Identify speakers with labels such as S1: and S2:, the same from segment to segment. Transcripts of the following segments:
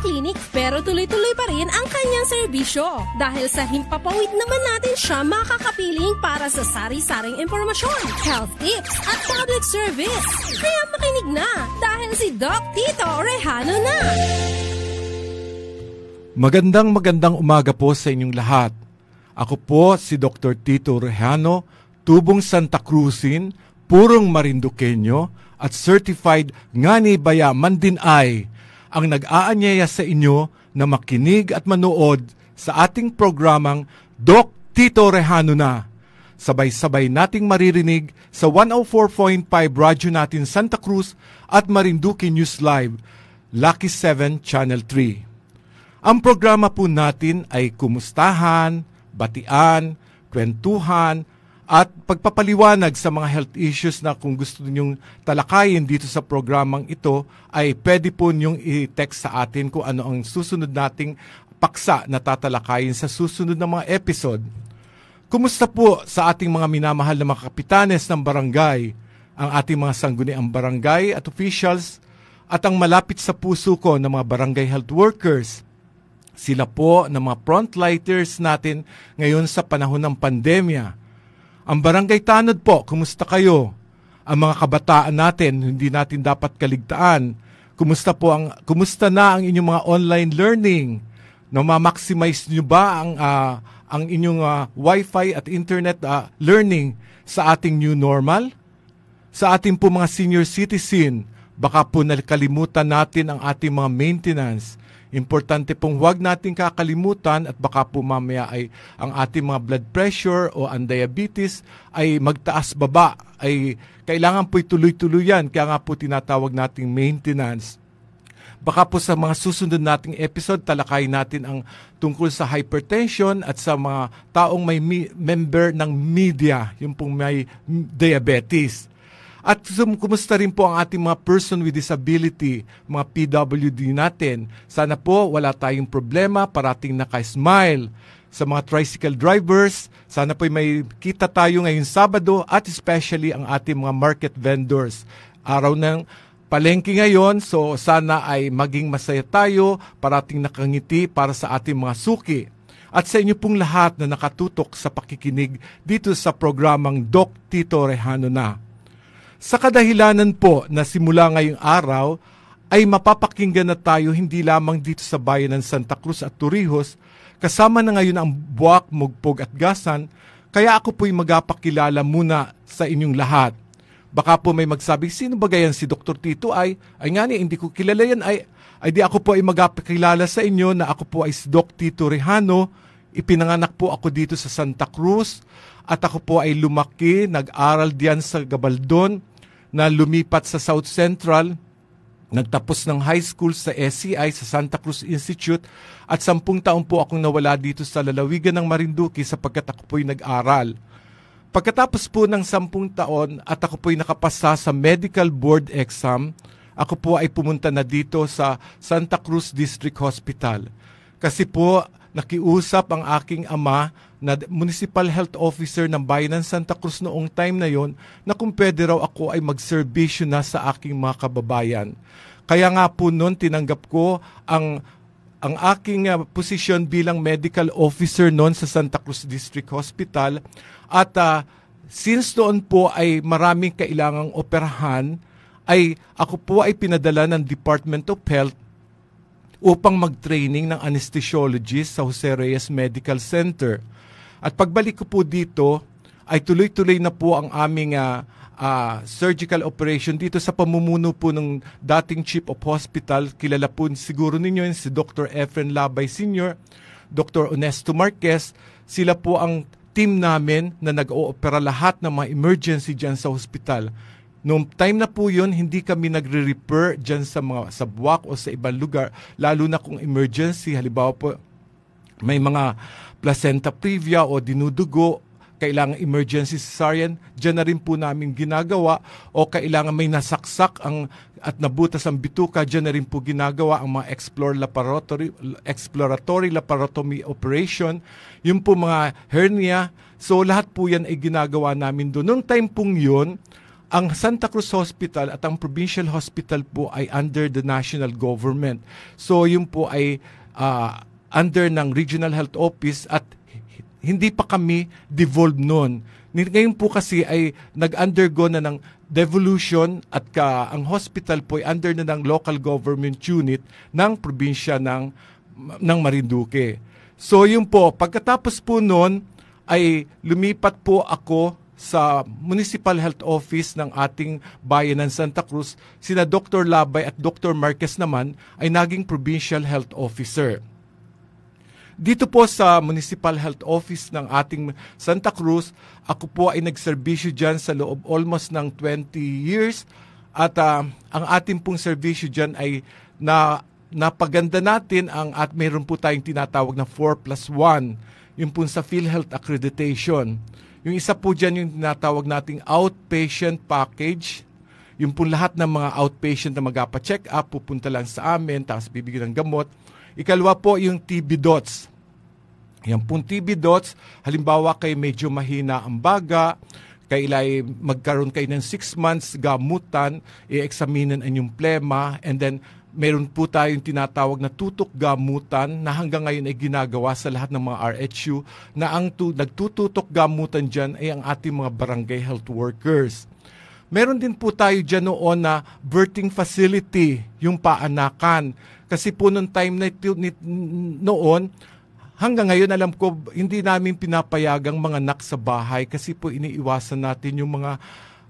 S1: clinic pero tuloy-tuloy pa rin ang kanyang serbisyo. Dahil sa himpapawid naman natin siya makakapiling para sa sari-saring impormasyon, health tips at public service. Kaya makinig na dahil si Doc Tito Rejano na.
S2: Magandang umaga po sa inyong lahat. Ako po si Dr. Tito Rejano, tubong Santa Cruzin, purong Marinduqueño at certified ngani bayaman din ay ang nag-aanyaya sa inyo na makinig at manood sa ating programang Doc Tito Rejano na. Sabay-sabay nating maririnig sa 104.5 radyo natin Santa Cruz at Marinduque News Live, Lucky 7 Channel 3. Ang programa po natin ay kumustahan, batian, kwentuhan, at pagpapaliwanag sa mga health issues na kung gusto ninyong talakayin dito sa programang ito, ay pwede po ninyong i-text sa atin kung ano ang susunod nating paksa na tatalakayin sa susunod na mga episode. Kumusta po sa ating mga minamahal na mga kapitanes ng barangay, ang ating mga sangguniang barangay at officials, at ang malapit sa puso ko ng mga barangay health workers. Sila po ng mga frontlighters natin ngayon sa panahon ng pandemya. Ang barangay tanod po, kumusta kayo? Ang mga kabataan natin, hindi natin dapat kaligtaan. Kumusta na ang inyong mga online learning? Ma-maximize niyo ba ang inyong wifi at internet learning sa ating new normal? Sa ating po mga senior citizen, baka po nakalimutan natin ang ating mga maintenance. Importante pong huwag natin kakalimutan at baka po mamaya ay ang ating mga blood pressure o ang diabetes ay magtaas baba. Ay kailangan po'y tuloy-tuloy yan. Kaya nga po tinatawag nating maintenance. Baka po sa mga susunod nating episode, talakayin natin ang tungkol sa hypertension at sa mga taong may member ng media, yung pong may diabetes. At kumusta rin po ang ating mga person with disability, mga PWD natin. Sana po wala tayong problema, parating naka-smile. Sa mga tricycle drivers, sana po may kita tayo ngayong Sabado at especially ang ating mga market vendors. Araw ng palengke ngayon, so sana ay maging masaya tayo, parating nakangiti para sa ating mga suki. At sa inyo pong lahat na nakatutok sa pakikinig dito sa programang Doc Tito Rejano na. Sa kadahilanan po na simula ngayong araw ay mapapakinggan na tayo hindi lamang dito sa bayan ng Santa Cruz at Torrijos, kasama na ngayon ang Buwak, Mugpog at Gasan, kaya ako po'y magapakilala muna sa inyong lahat. Baka po may magsabi, sino ba gayan si Dr. Tito ay nga ni, hindi ko kilala yan, ay di ako po ay magapakilala sa inyo na ako po ay si Doc Tito Rejano. Ipinanganak po ako dito sa Santa Cruz at ako po ay lumaki, nag-aral diyan sa Gabaldon, na lumipat sa South Central, nagtapos ng high school sa SCI sa Santa Cruz Institute at 10 taon po akong nawala dito sa lalawigan ng Marinduque sapagkat ako po'y nag-aral. Pagkatapos po ng 10 taon at ako po'y nakapasa sa medical board exam, ako po ay pumunta na dito sa Santa Cruz District Hospital. Kasi po nakiusap ang aking ama na municipal health officer ng bayan ng Santa Cruz noong time na yon na kung pwede raw ako ay magserbisyo na sa aking mga kababayan. Kaya nga po noon tinanggap ko ang aking posisyon bilang medical officer noon sa Santa Cruz District Hospital at since noon po ay maraming kailangang operahan ay ako po ay pinadala ng Department of Health upang mag-training ng anesthesiologist sa Jose Reyes Medical Center. At pagbalik ko po dito, ay tuloy-tuloy na po ang aming surgical operation dito sa pamumuno po ng dating Chief of Hospital. Kilala po siguro ninyo yun, si Dr. Efren Labay Sr., Dr. Onesto Marquez. Sila po ang team namin na nag-oopera lahat ng mga emergency dyan sa hospital. Noong time na po yun, hindi kami nagre-refer dyan sa Buwak o sa ibang lugar, lalo na kung emergency. Halimbawa po, may mga placenta previa o dinudugo, kailangan emergency cesarean, dyan na rin po namin ginagawa, o kailangan may nasaksak at nabutas ang bituka, dyan na rin po ginagawa ang mga exploratory laparotomy operation, yung po mga hernia. So lahat po yan ay ginagawa namin doon. Noong time pong yun, ang Santa Cruz Hospital at ang Provincial Hospital po ay under the national government. So yun po ay under ng Regional Health Office at hindi pa kami devolved noon. Ngayon po kasi ay nag-undergo na ng devolution at ang hospital po ay under na ng local government unit ng probinsya ng Marinduque. So yun po, pagkatapos po noon ay lumipat po ako sa Municipal Health Office ng ating bayan ng Santa Cruz. Sina Dr. Labay at Dr. Marquez naman ay naging Provincial Health Officer. Dito po sa Municipal Health Office ng ating Santa Cruz, ako po ay nagserbisyo dyan sa loob almost ng 20 years at ang ating pong serbisyo dyan ay napaganda natin at mayroon po tayong tinatawag na 4+1, yung po sa PhilHealth Accreditation. Yung isa po dyan yung tinatawag nating outpatient package. Yung po lahat ng mga outpatient na magpa-check up, pupunta lang sa amin, tapos bibigyan ng gamot. Ikalawa po yung TB dots. Yan pong TB dots, halimbawa kayo medyo mahina ang baga, magkaroon kayo ng 6 months gamutan, i-examinin ang yung plema, and then meron po tayong tinatawag na tutok gamutan na hanggang ngayon ay ginagawa sa lahat ng mga RHU na ang nagtututok gamutan dyan ay ang ating mga barangay health workers. Meron din po tayo dyan noon na birthing facility, yung paanakan. Kasi po noong time noon, hanggang ngayon alam ko, hindi namin pinapayagang mga anak sa bahay kasi po iniiwasan natin yung mga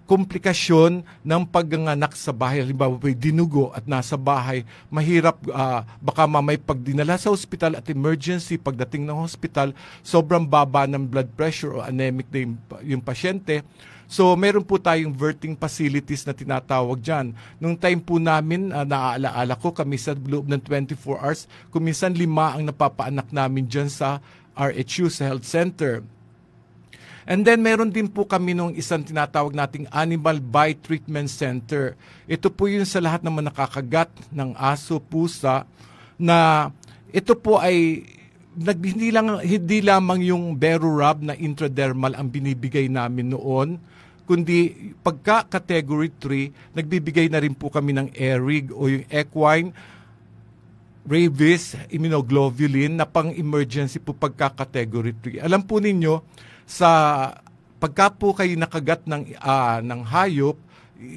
S2: komplikasyon ng pagganganak sa bahay. Halimbawa, may dinugo at nasa bahay, mahirap, baka mamay pagdinala sa hospital at emergency, pagdating ng hospital, sobrang baba ng blood pressure o anemic na yung pasyente. So, meron po tayong birthing facilities na tinatawag dyan. Nung time po namin, naaalaala ko, kami sa loob ng 24 hours, kuminsan 5 ang napapaanak namin dyan sa RHU, sa health center. And then meron din po kami nung isang tinatawag nating Animal Bite Treatment Center. Ito po yun sa lahat ng mga nakakagat ng aso, pusa, na ito po ay hindi lamang yung Berorab na intradermal ang binibigay namin noon, kundi pagka category 3, nagbibigay na rin po kami ng ERIG o yung equine rabies immunoglobulin na pang-emergency po pagka category 3. Alam po ninyo, pagka po kayo nakagat ng hayop,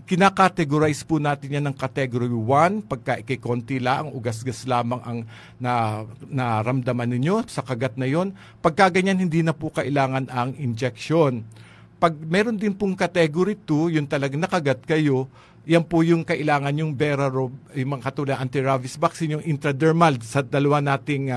S2: kinakategorize po natin yan ng category 1, pagka ikikonti lang, ugas-gas lamang ang naramdaman ninyo sa kagat na yon. Pagka ganyan, hindi na po kailangan ang injection. Pag meron din pong category 2, yung talagang nakagat kayo, yan po yung kailangan yung Berorab, yung mga katulad anti-rabies vaccine, yung intradermal sa dalawa nating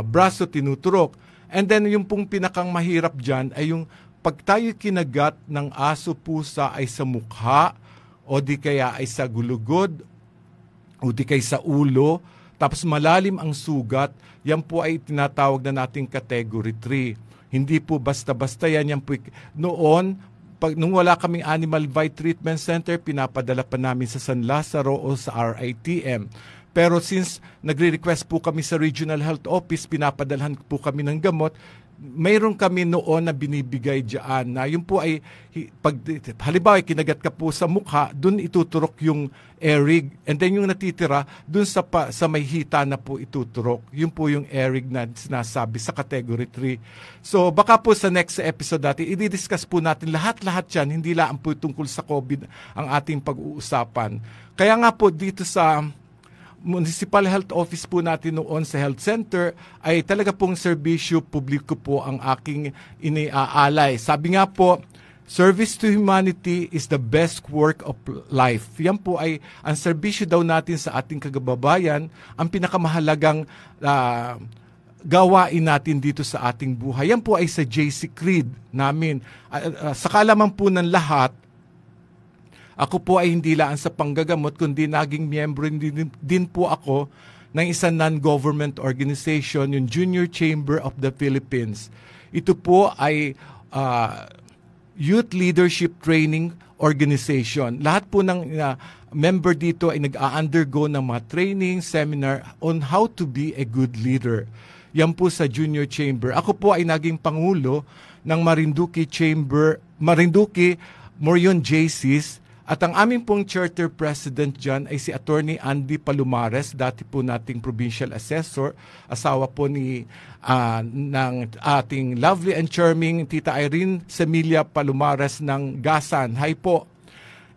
S2: braso tinuturok. And then yung pong pinakang mahirap dyan ay yung pag tayo kinagat ng aso, pusa ay sa mukha o di kaya ay sa gulugod o di kaya sa ulo, tapos malalim ang sugat, yan po ay tinatawag na nating category 3. Hindi po basta-basta yan. Yan po, nung wala kaming Animal Bite Treatment Center, pinapadala pa namin sa San Lazaro o sa RITM. Pero since nagre-request po kami sa Regional Health Office, pinapadalhan po kami ng gamot, mayroon kami noon na binibigay dyan na yun po ay, halimbawa kinagat ka po sa mukha, dun ituturok yung ERIG, and then yung natitira, dun sa may hita na po ituturok. Yun po yung ERIG na sinasabi sa category 3. So baka po sa next episode natin, i-discuss po natin lahat-lahat yan, hindi lang po tungkol sa COVID ang ating pag-uusapan. Kaya nga po dito sa Municipal Health Office po natin noon sa health center ay talaga pong serbisyo publiko po ang aking iniaalay. Sabi nga po, service to humanity is the best work of life. Yan po ay ang serbisyo daw natin sa ating kagababayan, ang pinakamahalagang gawain natin dito sa ating buhay. Yan po ay sa JC Creed namin. Sa kaalaman po ng lahat, ako po ay hindi lang sa panggagamot, kundi naging miyembro din po ako ng isang non-government organization, yung Junior Chamber of the Philippines. Ito po ay Youth Leadership Training Organization. Lahat po ng member dito ay nag-undergo ng mga training, seminar on how to be a good leader. Yan po sa Junior Chamber. Ako po ay naging pangulo ng Marinduque Morion JCs. At ang aming pong charter president dyan ay si Attorney Andy Palumares, dati po nating provincial assessor, asawa po ng ating lovely and charming Tita Irene Semilia Palumares ng Gasan. Hi po.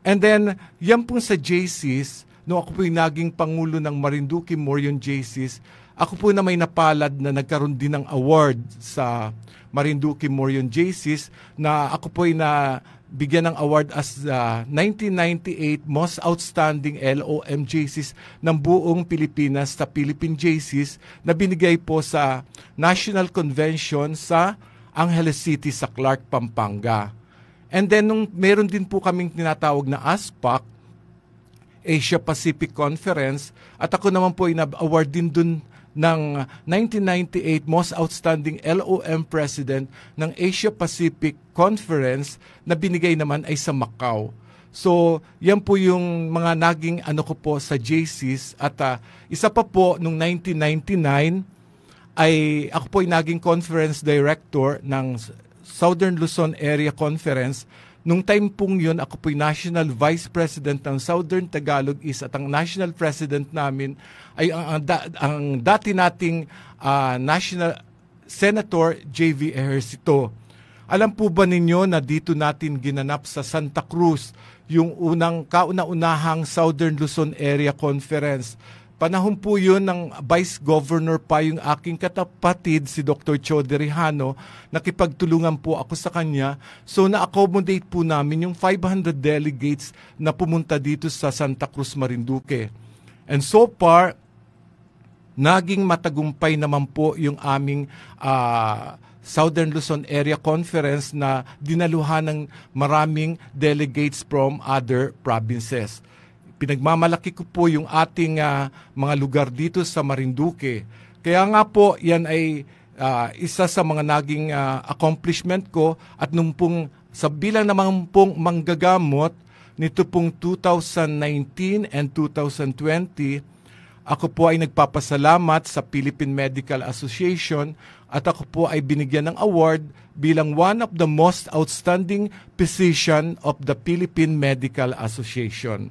S2: And then, yan po sa JCs, no, ako po yung naging Pangulo ng Marinduque Morion JCs, ako po na may napalad na nagkaroon din ng award sa Marinduque Morion JCs na ako po yung bigyan ng award as 1998 Most Outstanding LOM JCs ng buong Pilipinas sa Philippine JCs na binigay po sa National Convention sa Angeles City sa Clark, Pampanga. And then meron din po kaming tinatawag na ASPAC, Asia Pacific Conference, at ako naman po ina-award din dun ng 1998 Most Outstanding LOM President ng Asia Pacific Conference na binigay naman ay sa Macau. So, yan po yung mga naging ko po sa JCs. At isa pa po, noong 1999, ay ako po yung naging Conference Director ng Southern Luzon Area Conference. Nung time pong yun, ako po yung National Vice President ng Southern Tagalog East at ang National President namin ay ang dati nating National Senator J.V. Ejercito. Alam po ba ninyo na dito natin ginanap sa Santa Cruz yung kauna-unahang Southern Luzon Area Conference? Panahon po yun ng Vice Governor pa yung aking katapatid, si Dr. Chody Rejano. Nakipagtulungan po ako sa kanya. So na-accommodate po namin yung 500 delegates na pumunta dito sa Santa Cruz, Marinduque. And so far, naging matagumpay naman po yung aming Southern Luzon Area Conference na dinaluhan ng maraming delegates from other provinces. Pinagmamalaki ko po yung ating mga lugar dito sa Marinduque. Kaya nga po, yan ay isa sa mga naging accomplishment ko at nung pong sa bilang naman pong manggagamot nito pong 2019 and 2020, ako po ay nagpapasalamat sa Philippine Medical Association at ako po ay binigyan ng award bilang one of the most outstanding physician of the Philippine Medical Association.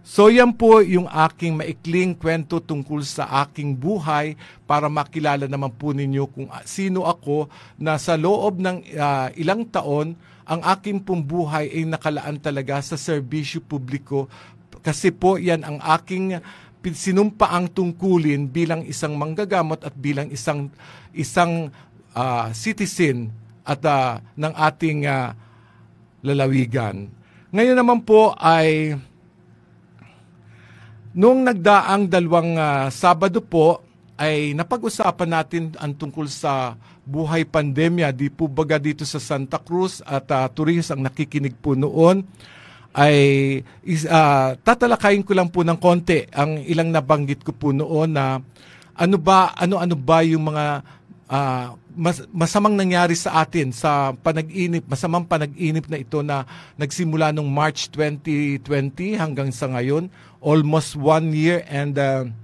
S2: So yan po yung aking maikling kwento tungkol sa aking buhay para makilala naman po ninyo kung sino ako na sa loob ng ilang taon ang aking pong buhay ay nakalaan talaga sa serbisyo publiko kasi po yan ang aking sinumpaang tungkulin bilang isang manggagamot at bilang isang citizen at ng ating lalawigan. Ngayon naman po ay noong nagdaang dalawang Sabado po ay napag-usapan natin ang tungkol sa buhay pandemya. Di po baga dito sa Santa Cruz at turis ang nakikinig po noon ay tatalakayin ko lang po ng konti ang ilang nabanggit ko po noon na ano ba yung mga masamang nangyari sa atin sa masamang panaginip na ito na nagsimula nung March 2020 hanggang sa ngayon, almost 1 year and 8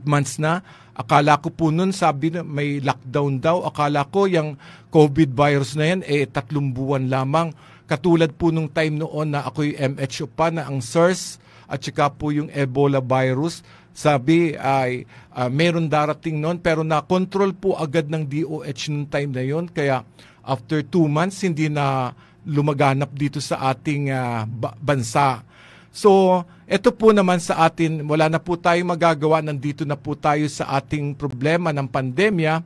S2: months na. Akala ko po nun, sabi na may lockdown daw. Akala ko yung COVID virus na yan, 3 buwan lamang. Katulad po nung time noon na ako'y MHO pa na ang SARS at saka po yung Ebola virus. Sabi ay meron darating noon pero na-control po agad ng DOH nung time na yon. Kaya after 2 months, hindi na lumaganap dito sa ating bansa. So, ito po naman sa atin, wala na po tayong magagawa, nandito na po tayo sa ating problema ng pandemya.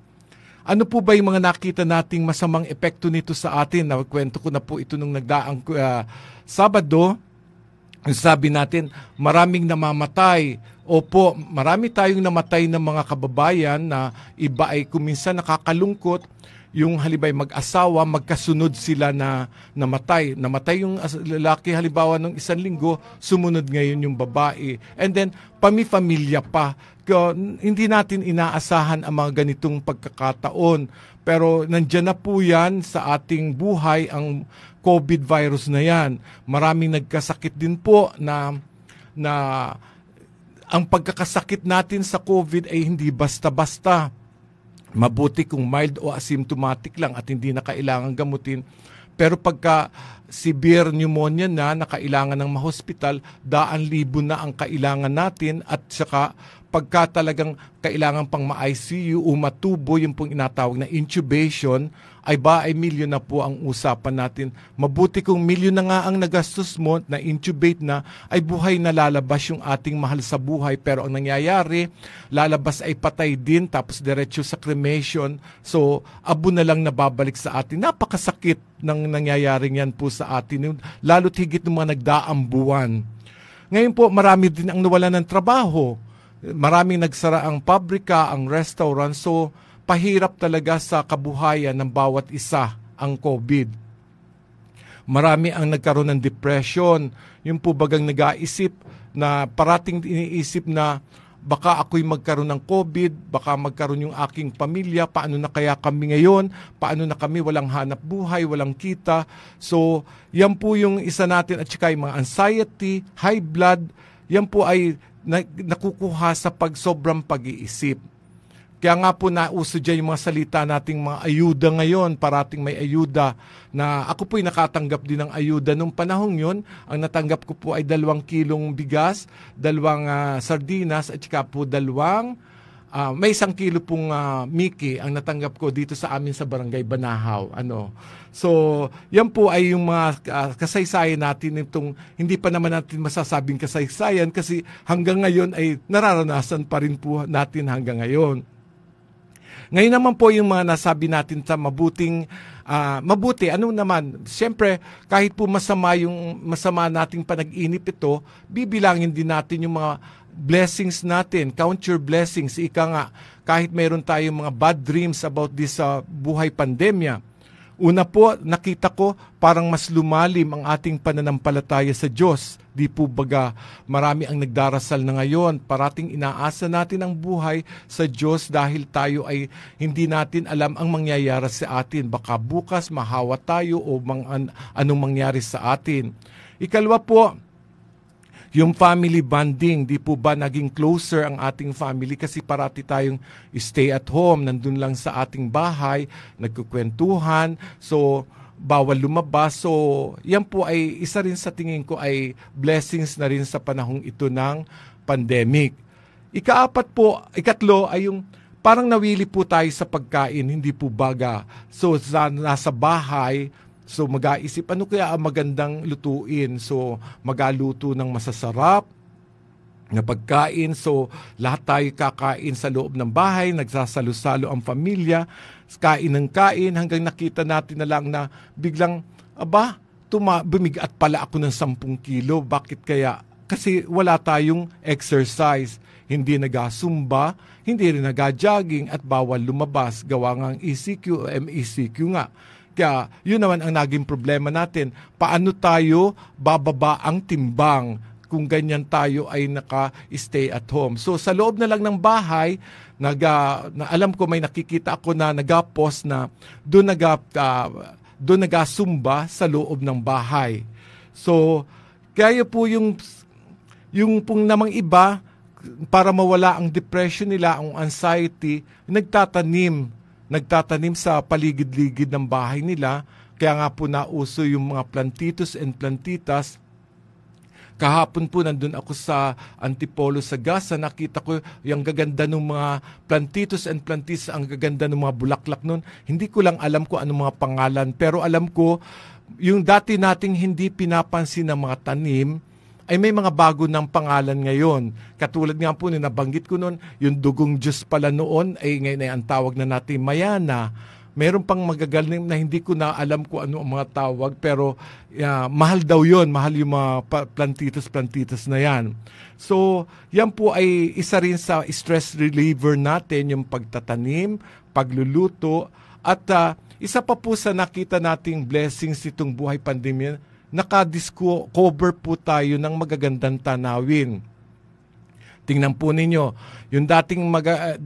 S2: Ano po ba yung mga nakita nating masamang epekto nito sa atin? Nakwento ko na po ito nung nagdaang Sabado. Sabi natin, maraming namamatay. Opo, marami tayong namatay ng mga kababayan na iba ay kuminsan nakakalungkot. Yung halibay mag-asawa, magkasunod sila na namatay. Namatay yung lalaki halimbawa ng 1 linggo, sumunod ngayon yung babae. And then, pamilya pa. Hindi natin inaasahan ang mga ganitong pagkakataon. Pero nandyan na po yan sa ating buhay ang COVID virus na yan. Maraming nagkasakit din po na ang pagkakasakit natin sa COVID ay hindi basta-basta. Mabuti kung mild o asymptomatic lang at hindi na kailangan gamutin. Pero pagka severe pneumonia na kailangan ng mahospital, 100,000 na ang kailangan natin at saka pagka talagang kailangan pang ma-ICU o matubo, yung pong inatawag na intubation, ay milyon na po ang usapan natin. Mabuti kung milyon na nga ang nagastos mo na intubate na, ay buhay na lalabas yung ating mahal sa buhay. Pero ang nangyayari, lalabas ay patay din tapos diretso sa cremation. So, abo na lang nababalik sa atin. Napakasakit ng nangyayaring yan po sa atin. Lalo't higit ng mga nagdaang buwan. Ngayon po, marami din ang nawalan ng trabaho. Maraming nagsara ang pabrika, ang restaurant. So, pahirap talaga sa kabuhayan ng bawat isa ang COVID. Marami ang nagkaroon ng depression. Yung po bagang nag-aisip na parating iniisip na baka ako'y magkaroon ng COVID, baka magkaroon yung aking pamilya, paano na kaya kami ngayon, paano na kami walang hanap buhay, walang kita. So, yan po yung isa natin at saka yung mga anxiety, high blood, yan po ay nakukuha sa sobrang pag-iisip. Kaya nga po nauso dyan yung mga salita nating mga ayuda ngayon, parating may ayuda na ako po'y nakatanggap din ng ayuda. Nung panahong yun, ang natanggap ko po ay 2 kilong bigas, 2 sardinas at saka po 2 may 1 kilo pong Mickey ang natanggap ko dito sa amin sa Barangay Banahaw. So, yan po ay yung mga kasaysayan natin itong hindi pa naman natin masasabing kasaysayan kasi hanggang ngayon ay nararanasan pa rin po natin hanggang ngayon. Ngayon naman po yung mga nasabi natin sa mabuti, ano naman, siyempre kahit po masama nating panag-inip ito, bibilangin din natin yung mga blessings natin, count your blessings. Ika nga, kahit mayroon tayong mga bad dreams about this buhay pandemya. Una po, nakita ko parang mas lumalim ang ating pananampalataya sa Diyos. Di po baga marami ang nagdarasal na ngayon. Parating inaasa natin ang buhay sa Diyos dahil tayo ay hindi natin alam ang mangyayari sa atin. Baka bukas mahawa tayo o anong mangyari sa atin. Ikalawa po, yung family bonding, di po ba naging closer ang ating family kasi parati tayong stay at home, nandun lang sa ating bahay, nagkukwentuhan, so bawal lumabas. So yan po ay isa rin sa tingin ko ay blessings na rin sa panahong ito ng pandemic. Ikatlo ay yung parang nawili po tayo sa pagkain, hindi po baga. So nasa bahay, so mag-aisip, ano kaya ang magandang lutuin? So magaluto ng masasarap na pagkain. So lahat tayo kakain sa loob ng bahay, nagsasalo-salo ang pamilya, kain ng kain hanggang nakita natin na lang na biglang, bumigat pala ako ng 10 kilo. Bakit kaya? Kasi wala tayong exercise. Hindi nagasumba, hindi rin nagajogging at bawal lumabas. Gawa nga ang ECQ, MECQ nga. Kaya yun naman ang naging problema natin. Paano tayo bababa ang timbang kung ganyan tayo ay naka-stay at home? So sa loob na lang ng bahay, alam ko may nakikita ako na nag-post na doon nagasumba sa loob ng bahay. So kaya po yung pong namang iba, para mawala ang depression nila, ang anxiety, nagtatanim sa paligid-ligid ng bahay nila. Kaya nga po nauso yung mga plantitos and plantitas. Kahapon po nandun ako sa Antipolo, Sagasa. Nakita ko yung gaganda ng mga plantitos and plantitas, ang gaganda ng mga bulaklak nun. Hindi ko lang alam kung anong mga pangalan. Pero alam ko, yung dati nating hindi pinapansin ng mga tanim, ay may mga bago ng pangalan ngayon. Katulad nga po na nabanggit ko noon, yung dugong Diyos pala noon, ay ngayon ay ang tawag na natin Mayana. Meron pang magagaling na hindi ko na alam kung ano ang mga tawag, pero mahal daw yon, mahal yung mga plantitas na yan. So, yan po ay isa rin sa stress reliever natin, yung pagtatanim, pagluluto, at isa pa po sa nakita nating blessings nitong buhay pandemya, naka-cover po tayo ng magagandang tanawin. Tingnan po ninyo, yung dating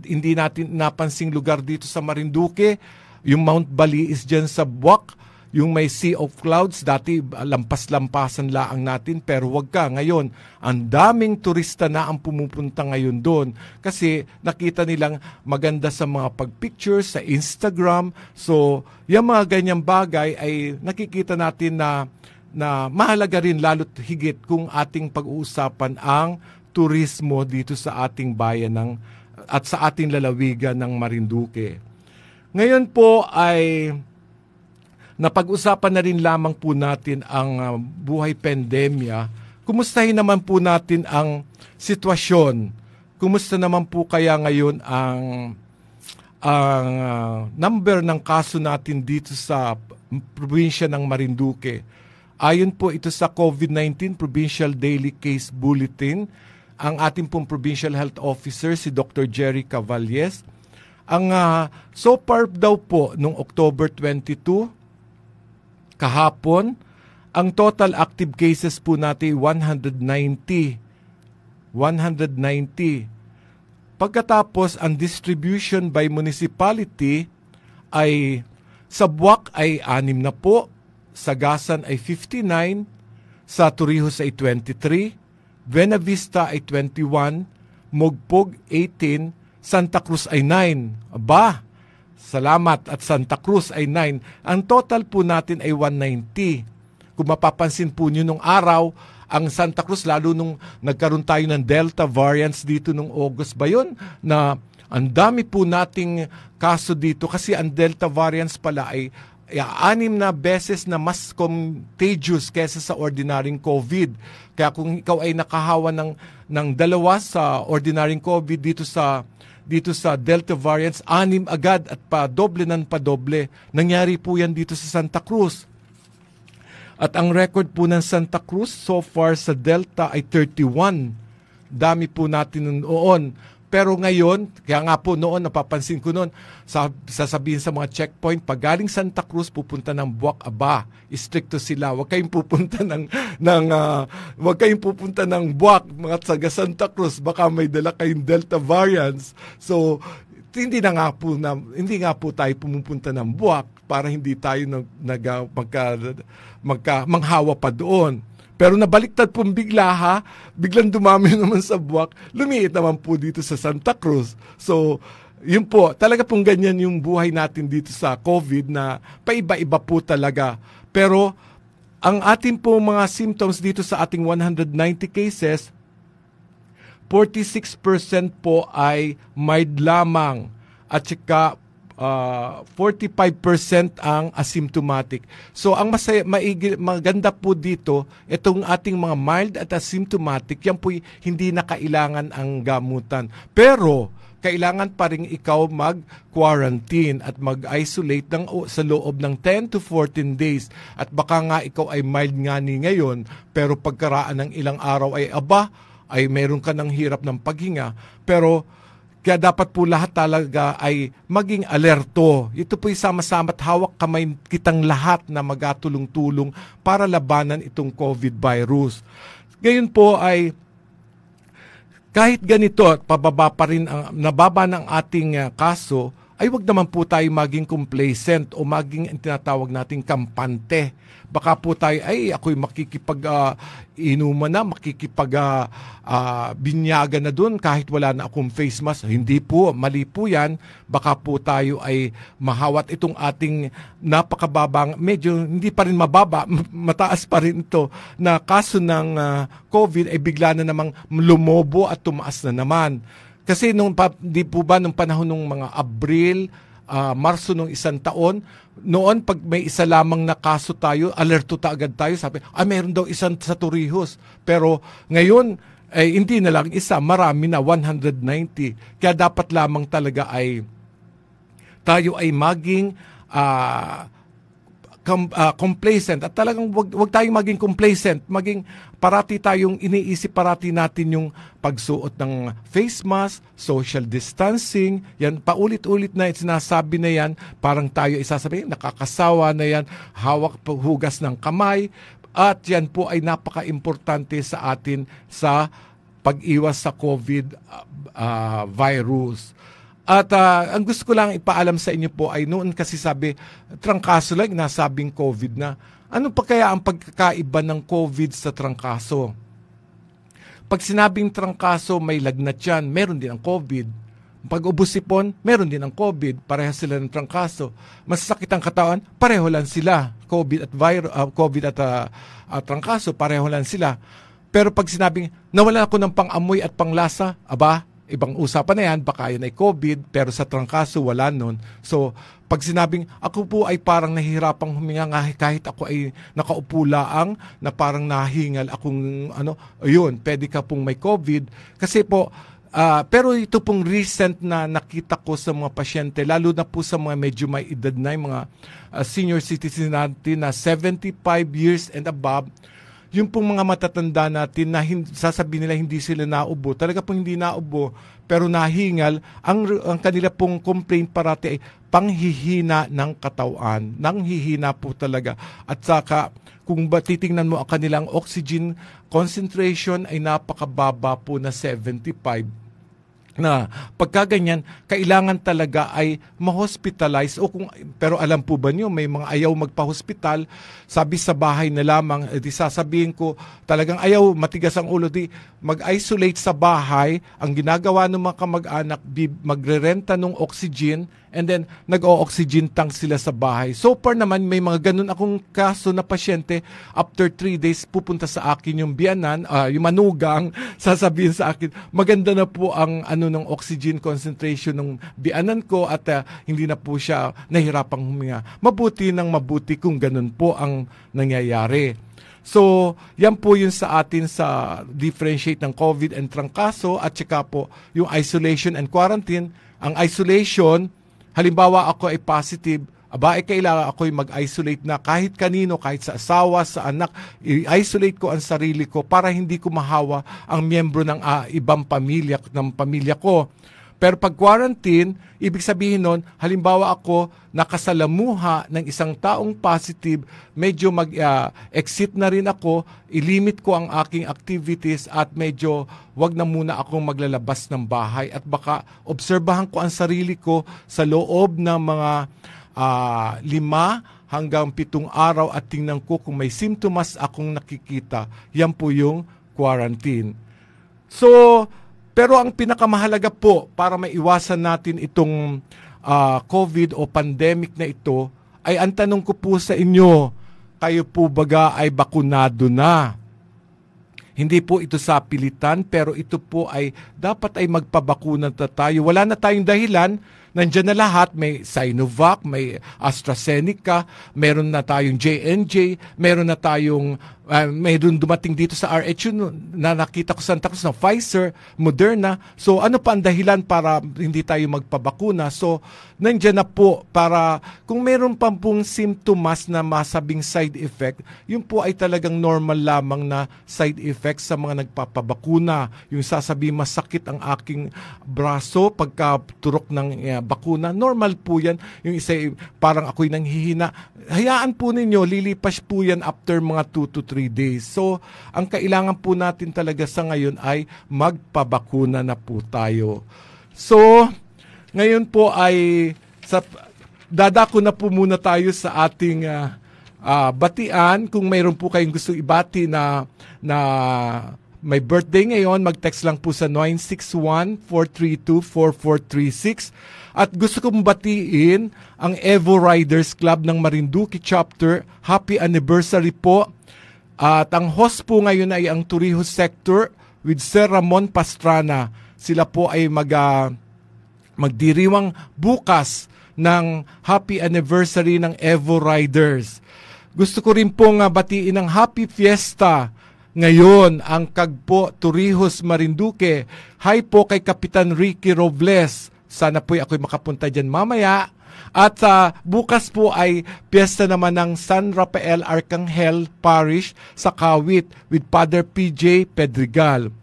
S2: hindi natin napansing lugar dito sa Marinduque, yung Mount Baliis dyan sa Buwak, Yung may sea of clouds, dati lampas-lampasan laang natin, pero wag ka. Ngayon, ang daming turista na ang pumupunta ngayon doon kasi nakita nilang maganda sa mga pag-pictures, sa Instagram. So, yung mga ganyang bagay ay nakikita natin na mahalaga rin lalo't higit kung ating pag-uusapan ang turismo dito sa ating bayan at sa ating lalawigan ng Marinduque. Ngayon po ay napag-usapan na rin lamang po natin ang buhay pandemya. Kumustahin naman po natin ang sitwasyon? Kumusta naman po kaya ngayon ang number ng kaso natin dito sa probinsya ng Marinduque? Ayon po ito sa COVID-19 Provincial Daily Case Bulletin, ang ating pong Provincial Health Officer, si Dr. Jerry Cavalles. Ang so far daw po, noong October 22, kahapon, ang total active cases po natin 190. Pagkatapos, ang distribution by municipality ay sa Buwak ay 6 na po, Sagasan ay 59, sa Torrijos ay 23, Buena Vista ay 21, Mogpog 18, Santa Cruz ay 9. Aba, salamat, at Santa Cruz ay 9. Ang total po natin ay 190. Kung mapapansin po nyo nung araw, ang Santa Cruz, lalo nung nagkaroon tayo ng Delta variants dito nung August ba yun, na ang dami po nating kaso dito kasi ang Delta variants pala ay 6 na beses na mas contagious kesa sa ordinaryong COVID. Kaya kung ikaw ay nakahawa ng 2 sa ordinaryong COVID dito sa Delta variants, 6 agad at padoble ng padoble. Nangyari po yan dito sa Santa Cruz. At ang record po ng Santa Cruz so far sa Delta ay 31. Dami po natin noon. Pero ngayon, kaya nga po noon, napapansin ko noon, sasabihin sa mga checkpoint, pag galing Santa Cruz, pupunta ng Buwak, aba, stricto sila. Huwag kayong pupunta ng Buwak, mga taga Santa Cruz, baka may dala kayong Delta variants. So, hindi nga po tayo pumupunta ng Buwak para hindi tayo manghawa pa doon. Pero nabaliktad pong biglang dumami naman sa Buwak, lumiit naman po dito sa Santa Cruz. So, yun po, talaga pong ganyan yung buhay natin dito sa COVID na paiba-iba po talaga. Pero, ang ating po mga symptoms dito sa ating 190 cases, 46% po ay mild lamang at saka 45% ang asymptomatic. So ang maganda po dito, itong ating mga mild at asymptomatic, yan po hindi na kailangan ang gamutan. Pero kailangan pa rin ikaw mag-quarantine at mag-isolate sa loob ng 10 to 14 days. At baka nga ikaw ay mild nga ni ngayon, pero pagkaraan ng ilang araw ay meron ka ng hirap ng paghinga. Pero kaya dapat po lahat talaga ay maging alerto. Ito po sama-sama at hawak kamay kitang lahat na magatulong-tulong para labanan itong COVID virus. Ngayon po ay kahit ganito at nababa ng ating kaso, ay wag naman po tayo maging complacent o maging tinatawag nating kampante. Baka po tayo, ako'y makikipag-inuman na, binyaga na doon kahit wala na akong face mask. Hindi po, mali po yan. Baka po tayo ay mahawat itong ating napakababang, medyo hindi pa rin mababa, mataas pa rin ito, na kaso ng COVID ay bigla na namang lumobo at tumaas na naman. Kasi di po ba nung panahon ng mga Abril, Marso nung isang taon, noon pag may isa lamang na kaso tayo, alerto agad tayo, sabi, meron daw isang sa Torrijos. Pero ngayon, hindi na lang isa, marami na, 190. Kaya dapat lamang talaga ay tayo ay maging complacent. At talagang wag tayong maging complacent, maging parati tayong iniisip parati natin yung pagsuot ng face mask, social distancing, yan paulit-ulit na sinasabi na yan, parang tayo isasabihin, nakakasawa na yan, hawak hugas ng kamay, at yan po ay napaka-importante sa atin sa pag-iwas sa COVID virus. At ang gusto ko lang ipaalam sa inyo po ay noon kasi sabi, trangkaso lang, nasabing COVID na. Ano pa kaya ang pagkakaiba ng COVID sa trangkaso? Pag sinabing trangkaso, may lagnat yan, meron din ang COVID. Pag ubos-sipon, meron din ang COVID. Parehas sila ng trangkaso. Masasakit ang katawan, pareho lang sila. COVID at trangkaso, pareho lang sila. Pero pag sinabing, nawala ako ng pang-amoy at panglasa, ibang usapan na yan, baka yan ay COVID, pero sa trangkaso, wala nun. So, pag sinabing, ako po ay parang nahihirapang huminga kahit ako ay nakaupo laang, na parang nahingal akong, ayun, pwede ka pong may COVID. Kasi po, pero ito pong recent na nakita ko sa mga pasyente, lalo na po sa mga medyo may edad na, yung mga senior citizens natin na 75 years and above, yung pong mga matatanda natin na sasabihin nila hindi sila naubo, talaga pong hindi naubo, pero nahingal, ang kanila pong complaint parati ay panghihina ng katawan, nanghihina po talaga. At saka, kung titingnan mo ang kanilang oxygen concentration ay napakababa po na 75. Na pagkaganyan, kailangan talaga ay ma-hospitalize pero alam po ba niyo, may mga ayaw magpa-hospital, sabi sa bahay na lamang, di sasabihin ko, talagang ayaw, matigas ang ulo, di mag-isolate sa bahay. Ang ginagawa ng mga kamag-anak, magre-renta ng oxygen, and then nag-o-oxygen tank sila sa bahay. So far naman, may mga ganun akong kaso na pasyente, after 3 days, pupunta sa akin yung biyanan, yung manugang, sasabihin sa akin, maganda na po ang ng oxygen concentration ng biyanan ko at hindi na po siya nahirapang huminga. Mabuti kung ganun po ang nangyayari. So, yan po yun sa atin sa differentiate ng COVID and trangkaso at saka po yung isolation and quarantine. Ang isolation, halimbawa ako ay positive, kailangan ako'y mag-isolate na kahit kanino, kahit sa asawa, sa anak, i-isolate ko ang sarili ko para hindi ko mahawa ang miyembro ng ibang pamilya ko. Pero pag quarantine, ibig sabihin nun, halimbawa ako nakasalamuha ng isang taong positive, medyo mag-exit na rin ako, ilimit ko ang aking activities at medyo wag na muna akong maglalabas ng bahay at baka obserbahan ko ang sarili ko sa loob ng mga 5 hanggang 7 araw at tingnan ko kung may simptomas akong nakikita. Yan po yung quarantine. So, pero ang pinakamahalaga po para maiwasan natin itong COVID o pandemic na ito ay ang tanong ko po sa inyo, kayo po baga ay bakunado na? Hindi po ito sa pilitan, pero ito po ay dapat ay magpabakuna na tayo. Wala na tayong dahilan. Nandiyan na lahat, may Sinovac, may AstraZeneca, meron na tayong J&J, meron na tayong, meron dumating dito sa RHU na nakita ko sa Santa Cruz na Pfizer, Moderna. So ano pa ang dahilan para hindi tayo magpabakuna? So nandiyan na po para kung meron pa pong simptomas na masabing side effect, yun po ay talagang normal lamang na side effect sa mga nagpapabakuna. Yung sasabihin masakit ang aking braso pagka turok ng bakuna, normal po yan. Yung isa parang ako'y nanghihina, hayaan po ninyo, lilipas po yan after mga 2 to 3 days. So, ang kailangan po natin talaga sa ngayon ay magpabakuna na po tayo. So, ngayon po ay dadako na po muna tayo sa ating batian. Kung mayroon po kayong gusto ibati na may birthday ngayon, mag-text lang po sa 961-432-4436. At gusto kong batiin ang Evo Riders Club ng Marinduque Chapter. Happy anniversary po. At ang host po ngayon ay ang Torrijos Sector with Sir Ramon Pastrana. Sila po ay magdiriwang bukas ng happy anniversary ng Evo Riders. Gusto ko rin pong batiin ng Happy Fiesta ngayon ang Kagpo Torrijos Marinduque. Hi po kay Kapitan Ricky Robles. Sana po ako'y makapunta dyan mamaya. At bukas po ay piyesta naman ng San Rafael Arcangel Parish sa Kawit with Father PJ Pedregal.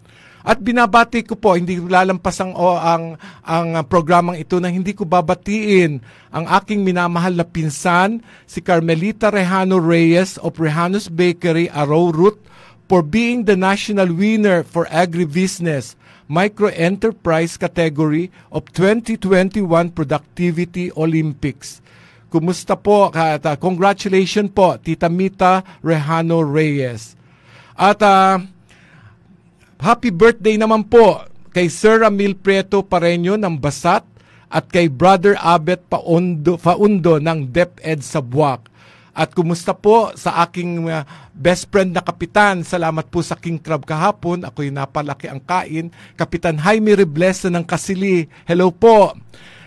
S2: At binabati ko po, hindi lalampas ang programang ito na hindi ko babatiin ang aking minamahal na pinsan, si Carmelita Rejano Reyes of Rejanos Bakery, Arrow Root, for being the national winner for agribusiness. Micro-Enterprise category of 2021 Productivity Olympics. Kumusta po? Congratulations po, Tita Mita Rejano Reyes. At happy birthday naman po kay Sir Ramil Prieto Pareño ng Basat at kay Brother Abet Faundo ng DepEd sa Buwak. At kumusta po sa aking best friend na kapitan? Salamat po sa King Crab kahapon. Ako'y napalaki ang kain. Kapitan Jaime Reblesa ng Kasili. Hello po.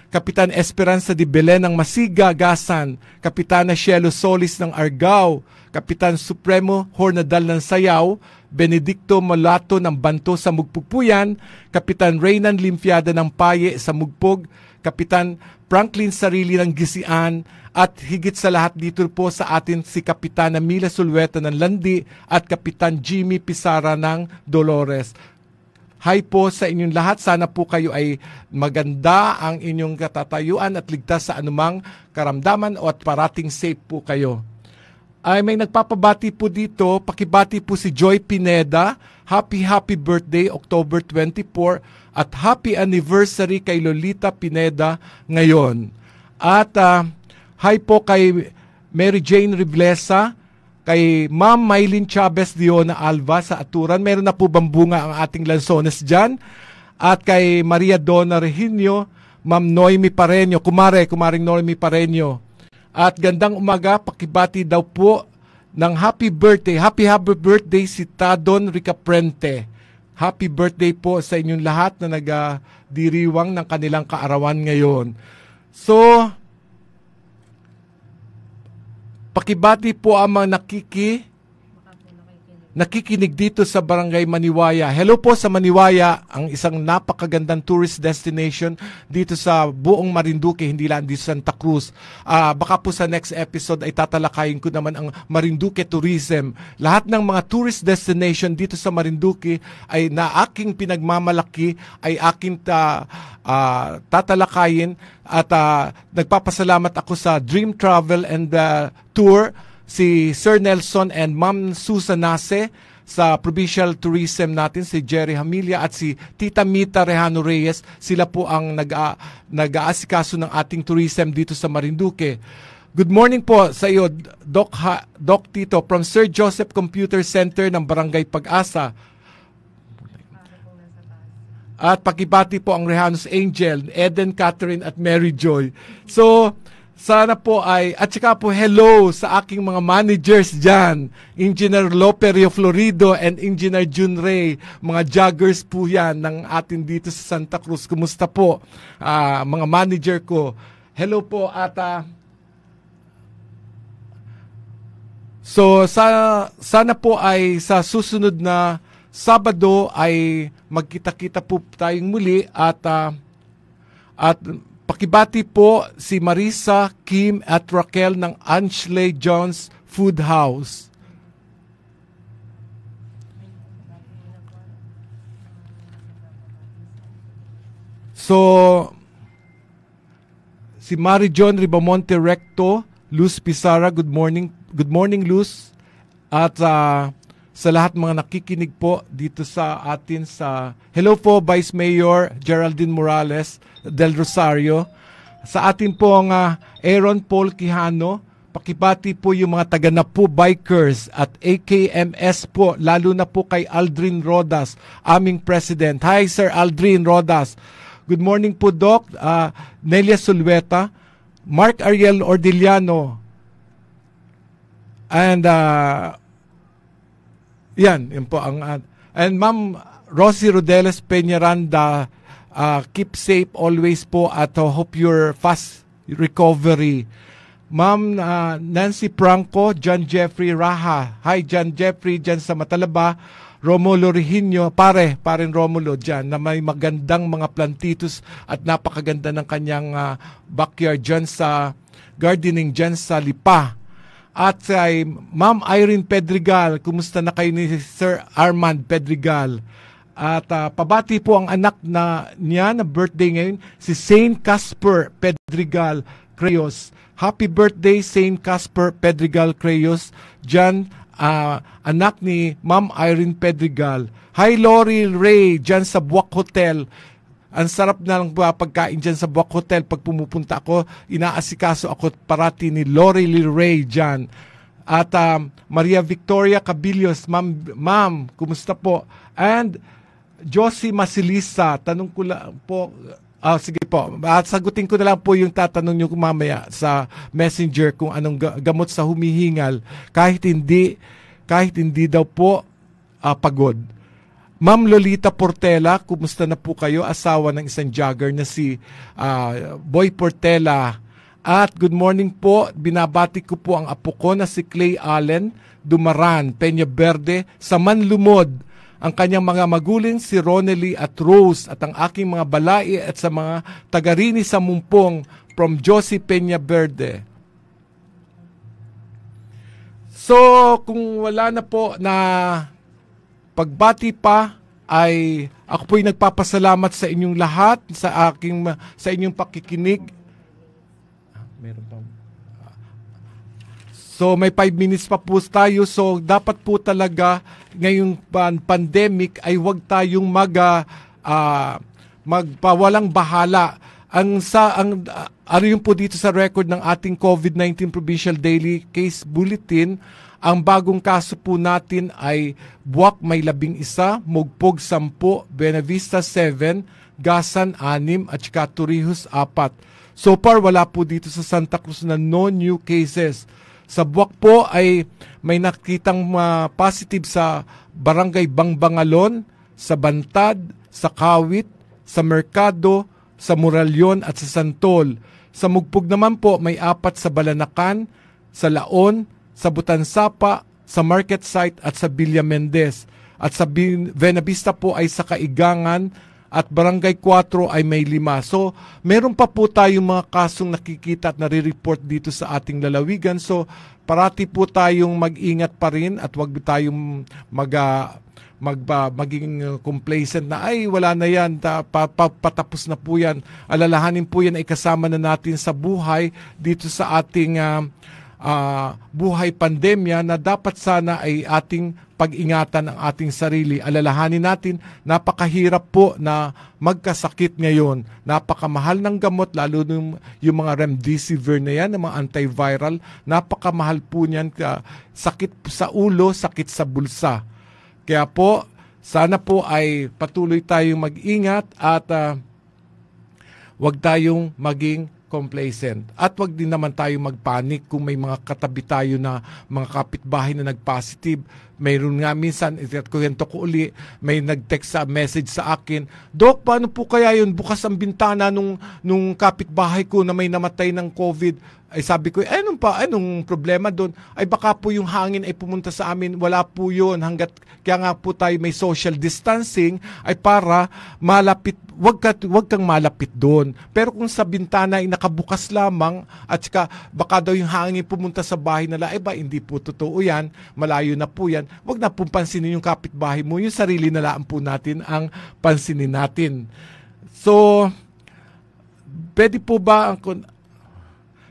S2: Kapitan Esperanza de Belen ng Masiga, Gasan. Kapitana Cielo Solis ng Argao. Kapitan Supremo Hornadal ng Sayaw. Benedicto Malato ng Banto sa Mugpugpuyan. Kapitan Reynan Limpiada ng Paye sa Mugpog. Kapitan Franklin Sarili ng Gisian. At higit sa lahat dito po sa atin si Kapitana Mila Sulweta ng Landi at Kapitan Jimmy Pisara ng Dolores. Hi po sa inyong lahat. Sana po kayo ay maganda ang inyong katatayuan at ligtas sa anumang karamdaman o at parating safe po kayo. Ay may nagpapabati po dito. Pakibati po si Joy Pineda. Happy birthday October 24 at happy anniversary kay Lolita Pineda ngayon. At hi po kay Mary Jane Reblesa, kay Ma'am Maylin Chavez Diona Alva sa Aturan. Meron na po bang bunga ang ating lansones dyan? At kay Maria Donna Reginio, Ma'am Noemi Pareño, Kumaring Noemi Pareño. At gandang umaga, pakibati daw po ng happy birthday si Tadon Ricaprente. Happy birthday po sa inyong lahat na nagdiriwang ng kanilang kaarawan ngayon. So, pakibati po ang mga nakikinig dito sa Barangay Maniwaya. Hello po sa Maniwaya, ang isang napakagandang tourist destination dito sa buong Marinduque, hindi lang dito sa Santa Cruz. Baka po sa next episode ay tatalakayin ko naman ang Marinduque Tourism. Lahat ng mga tourist destination dito sa Marinduque ay na aking pinagmamalaki, ay aking tatalakayin at nagpapasalamat ako sa Dream Travel and Tour, si Sir Nelson and Ma'am Susan Nase, sa Provincial Tourism natin, si Jerry Hamilia at si Tita Mita Rejano Reyes. Sila po ang nag-aasikaso ng ating tourism dito sa Marinduque. Good morning po sa iyo, Doc Tito, from Sir Joseph Computer Center ng Barangay Pag-asa. At pakibati po ang Rehanos Angel, Eden, Catherine at Mary Joy. So, sana po at saka po hello sa aking mga managers dyan, Engineer Loperio Florido and Engineer Jun Ray, mga joggers po yan ng atin dito sa Santa Cruz. Kumusta po mga manager ko? Hello po at so sana po ay sa susunod na Sabado ay magkita-kita po tayong muli at pakibati po si Marisa, Kim at Raquel ng Anshley Jones Food House. So, si Mary John Ribamonte Recto, Luz Pizarra, good morning. Good morning, Luz. At sa lahat mga nakikinig po dito sa atin sa hello po Vice Mayor Geraldine Morales del Rosario, sa atin pong Aaron Paul Quijano, pakibati po yung mga taga Napu Bikers at AKMS po, lalo na po kay Aldrin Rodas, aming President. Hi Sir Aldrin Rodas. Good morning po Doc, Nelia Sulweta, Mark Ariel Ordiliano, and yan po ang and Ma'am Rosie Rodeles Peñaranda, keep safe always po at hope your fast recovery. Ma'am Nancy Franco, John Jeffrey Raha. Hi John Jeffrey dyan sa Matalaba. Romulo Reginio, parin Romulo dyan na may magandang mga plantitos at napakaganda ng kanyang backyard dyan sa gardening dyan sa Lipa. At kay Ma'am Irene Pedregal, kumusta na kayo ni Sir Armand Pedregal? At pabati po ang anak niya na birthday ngayon, si Saint Casper Pedregal Creyos. Happy birthday Saint Casper Pedregal Creyos dyan anak ni Ma'am Irene Pedregal. Hi Lori Ray, dyan sa Buwak Hotel. Ang sarap na lang pagkain dyan sa Buwak Hotel. Pag pumupunta ako, inaasikaso ako parati ni Lori Ray dyan. At Maria Victoria Cabillos, Ma'am, kumusta po? And Josie Masilisa, tanong ko lang po, sige po, at sagutin ko na lang po yung tatanong nyo mamaya sa messenger kung anong gamot sa humihingal kahit hindi daw po pagod. Ma'am Lolita Portela, kumusta na po kayo? Asawa ng isang jogger na si Boy Portela. At good morning po, binabati ko po ang apo ko na si Clay Allen Dumaran, Peña Verde, sa Manlumod. Ang kanyang mga maguling si Ronely at Rose at ang aking mga balai at sa mga tagarini sa Mumpong from Josie Peña Verde. So, kung wala na po na pagbati pa, ay ako po'y nagpapasalamat sa inyong lahat, sa inyong pakikinig. Meron pa. So, may 5 minutes pa po tayo. So, dapat po talaga ngayong pandemic ay huwag tayong magpawalang bahala. Ano yung po dito sa record ng ating COVID-19 Provincial Daily Case Bulletin, ang bagong kaso po natin ay Buwak may 11, Mugpog 10, Buenavista 7, Gasan 6 at saka Torrijos 4. So far wala po dito sa Santa Cruz na no new cases. Sa Buwak po ay may nakitang positive sa Barangay Bangbangalon, sa Bantad, sa Kawit, sa Mercado, sa Moralion at sa Santol. Sa Mugpog naman po may 4 sa Balanacan, sa Laon, sa Butansapa, sa Market Site at sa Villa Mendez. At sa Buenavista po ay sa Kaigangan at Barangay 4 ay may 5. So, meron pa po tayong mga kasong nakikita at nare-report dito sa ating lalawigan. So, parati po tayong mag-ingat pa rin at wag tayong maging complacent na ay wala na yan, patapos na po yan. Alalahanin po yan ay kasama na natin sa buhay dito sa ating buhay pandemya na dapat sana ay ating pag-ingatan ang ating sarili. Alalahanin natin, napakahirap po na magkasakit ngayon. Napakamahal ng gamot, lalo yung mga remdesivir na yan, mga antiviral. Napakamahal po niyan. Sakit sa ulo, sakit sa bulsa. Kaya po, sana po ay patuloy tayong mag-ingat at wag tayong maging complacent. At wag din naman tayo magpanik kung may mga katabi tayo na mga kapitbahay na nag-positive. Mayroon nga minsan, kuwento ko uli, may nag-text sa message sa akin, Dok, paano po kaya yun? Bukas ang bintana nung kapitbahay ko na may namatay ng COVID. Ay sabi ko, anong problema doon? Ay baka po yung hangin ay pumunta sa amin. Wala po yun. Kaya nga po tayo may social distancing ay para malapit, wag kang malapit doon. Pero kung sa bintana ay nakabukas lamang at saka baka daw yung hangin pumunta sa bahay nila, hindi po totoo yan. Malayo na po yan. Wag na pong pansinin yung kapitbahay mo. Yung sarili na lang po natin ang pansinin natin. So, pwede po ba ang...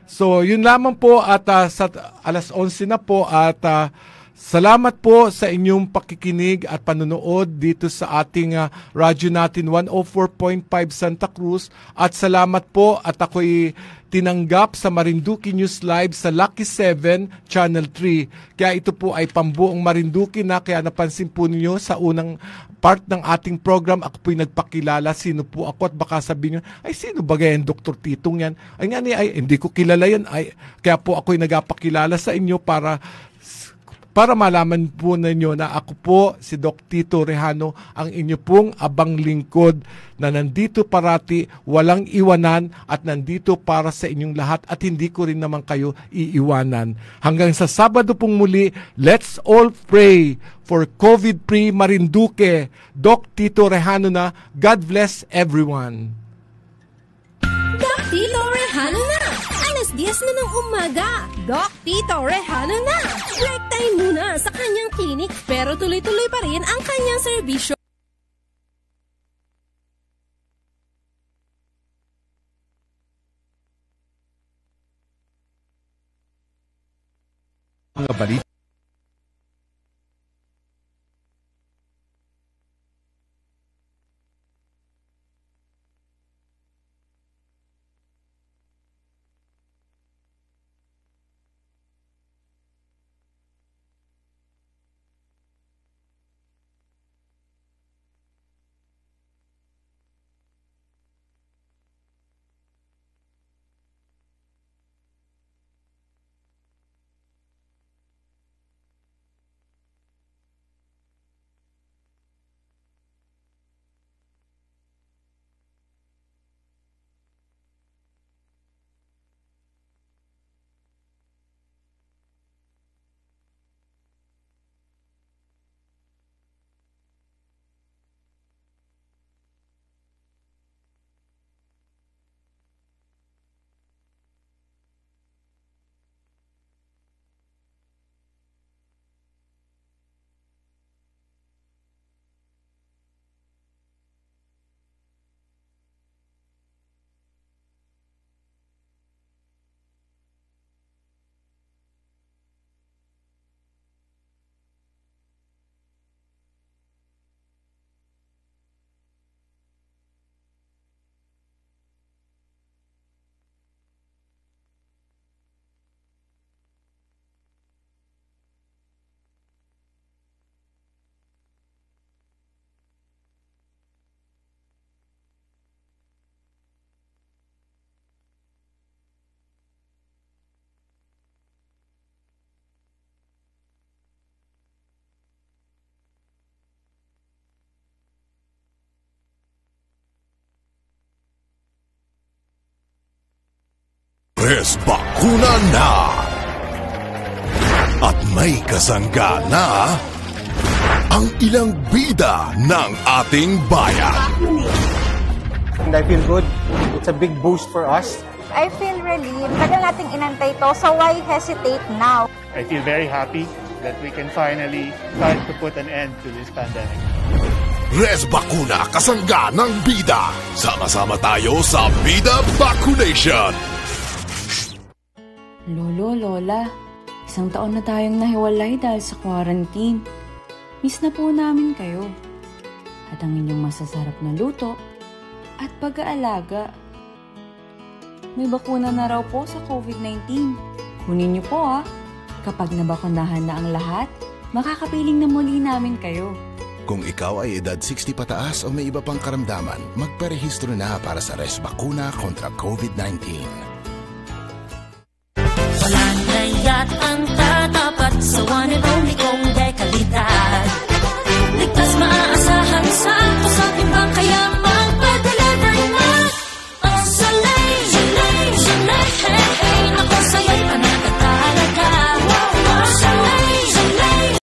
S2: So, yun lamang po at sa alas 11 na po at salamat po sa inyong pakikinig at panonood dito sa ating radyo natin 104.5 Santa Cruz at salamat po at ako'y tinanggap sa Marinduque News Live sa Lucky 7 Channel 3. Kaya ito po ay pambuong Marinduque na kaya napansin po ninyo sa unang part ng ating program, ako po'y nagpakilala sino po ako at baka sabihin nyo, ay sino ba yan, Dr. Titong yan? Ay nga ay hindi ko kilala yan. Kaya po ako'y nagpakilala sa inyo para malaman po ninyo na ako po si Doc Tito Rejano, ang inyo pong abang lingkod na nandito parati, walang iwanan at nandito para sa inyong lahat at hindi ko rin naman kayo iiwanan. Hanggang sa Sabado pong muli, let's all pray for COVID-free Marinduque. Doc Tito Rejano na, God bless everyone.
S1: Doc Tito Rejano na! Alas 10 na ng umaga, Doc Tito Rejano na! Break time muna sa kanyang clinic pero tuloy-tuloy pa rin ang kanyang serbisyo.
S2: Mga balita
S3: Res Bakuna na! At may kasangga na ang ilang bida ng ating bayan.
S4: And I feel good. It's a big boost for us.
S5: I feel relieved. Tagal nating inantay to, so why hesitate now?
S6: I feel very happy that we can finally start to put an end to this pandemic.
S3: Res Bakuna, kasangga ng bida. Sama-sama tayo sa Bida Vaccination.
S7: Lolo, Lola, 1 taon na tayong nahiwalay dahil sa quarantine. Miss na po namin kayo. At ang inyong masasarap na luto at pag-aalaga. May bakuna na raw po sa COVID-19. Kunin niyo po Kapag nabakunahan na ang lahat, makakapiling na muli namin kayo.
S3: Kung ikaw ay edad 60 pataas o may iba pang karamdaman, magparehistro na para sa Res Bakuna kontra COVID-19.